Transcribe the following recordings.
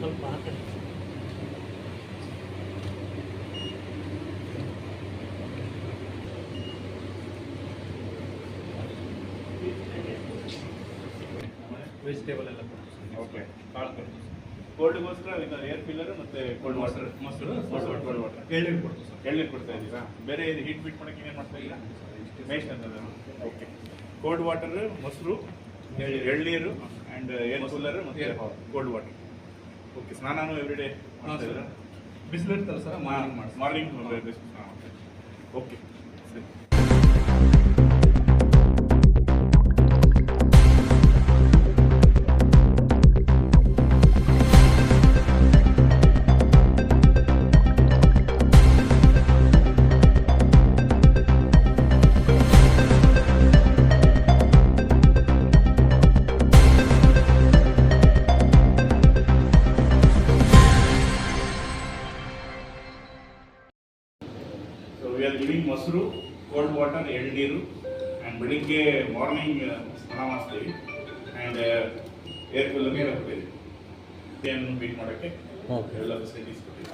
ಸ್ವಲ್ಪ ಹಾಕಿ ವೆಜಿಟೇಬಲ್ ಎಲ್ಲ ಓಕೆ ಕಾಳು ಕೋಲ್ಡ್ಗೋಸ್ಕರ ಏರ್ ಫಿಲ್ಲರ್ ಮತ್ತು ಕೋಲ್ಡ್ ವಾಟರ್ ಮೊಸರು ಕೋಲ್ಡ್ ವಾಟರ್ ಎಳ್ನೀರು ಕೊಡ್ತೀವಿ ಸರ್. ಎಳ್ನೀರು ಕೊಡ್ತಾ ಇದ್ದೀರಾ? ಬೇರೆ ಇದು ಹೀಟ್ ಬೀಟ್ ಮಾಡೋಕ್ಕೆ ಏನು ಮಾಡ್ತಾ ಇಲ್ಲ? ಮೇಸ್ಟ್ ಅಂತ. ಓಕೆ, ಕೋಲ್ಡ್ ವಾಟರ್, ಮೊಸರು, ಎಳ್ನೀರು ಆ್ಯಂಡ್ ಏರ್ ಕೂಲರ್ ಮತ್ತು ಕೋಲ್ಡ್ ವಾಟರ್. ಓಕೆ, ಸ್ನಾನನೂ ಎವ್ರಿ ಡೇ ಮಾಡ್ತಾ ಇದ್ದೀರಾ? ಬಿಸಿಲು ಇರ್ತಲ್ಲ ಸರ್, ಮಾರ್ನಿಂಗ್ ಓಕೆ ಸರಿ. We are giving ಮೊಸರು, ಕೋಲ್ಡ್ ವಾಟರ್, ಎಳ್ನೀರು ಆ್ಯಂಡ್ ಬೆಳಿಗ್ಗೆ ಮಾರ್ನಿಂಗ್ ಸ್ನಾನ ಮಾಡಿಸ್ತೀವಿ ಆ್ಯಂಡ್ ಏರ್ ಕೂಲರ್ಗೆ ಹಾಕ್ತೀವಿ. ಏನು ಬೀಟ್ ಮಾಡೋಕ್ಕೆ ಎಲ್ಲ ಫೆಸಿಲಿಟೀಸ್ ಕೊಡ್ತೀವಿ.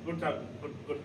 Good job, good.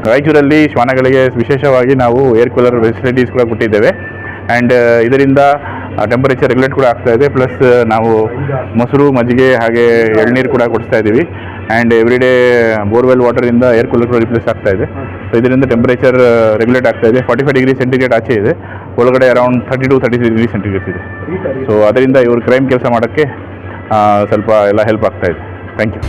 ರಾಯಚೂರಲ್ಲಿ ಶ್ವಾನಗಳಿಗೆ ವಿಶೇಷವಾಗಿ ನಾವು ಏರ್ ಕೂಲರ್ ಫೆಸಿಲಿಟೀಸ್ ಕೂಡ ಕೊಟ್ಟಿದ್ದೇವೆ ಆ್ಯಂಡ್ ಇದರಿಂದ ಟೆಂಪರೇಚರ್ ರೆಗ್ಯುಲೇಟ್ ಕೂಡ ಆಗ್ತಾ ಇದೆ. ಪ್ಲಸ್ ನಾವು ಮೊಸರು, ಮಜ್ಜಿಗೆ ಹಾಗೆ ಎಳ್ನೀರು ಕೂಡ ಕೊಡಿಸ್ತಾ ಇದ್ದೀವಿ ಆ್ಯಂಡ್ ಎವ್ರಿಡೇ ಬೋರ್ವೆಲ್ ವಾಟರಿಂದ ಏರ್ ಕೂಲರ್ ಕೂಡ ರಿಪ್ಲೇಸ್ ಆಗ್ತಾ ಇದೆ. ಸೊ ಇದರಿಂದ ಟೆಂಪರೇಚರ್ ರೆಗ್ಯುಲೇಟ್ ಆಗ್ತಾ ಇದೆ. 45 ಡಿಗ್ರಿ ಸೆಂಟಿಗ್ರೇಡ್ ಆಚೆ ಇದೆ, ಒಳಗಡೆ ಅರೌಂಡ್ 32-33 ಡಿಗ್ರಿ ಸೆಂಟಿಗ್ರೇಡ್ ಇದೆ. ಸೊ ಅದರಿಂದ ಇವರು ಕ್ರೈಮ್ ಕೆಲಸ ಮಾಡೋಕ್ಕೆ ಸ್ವಲ್ಪ ಎಲ್ಲ ಹೆಲ್ಪ್ ಆಗ್ತಾ ಇದೆ. Thank you.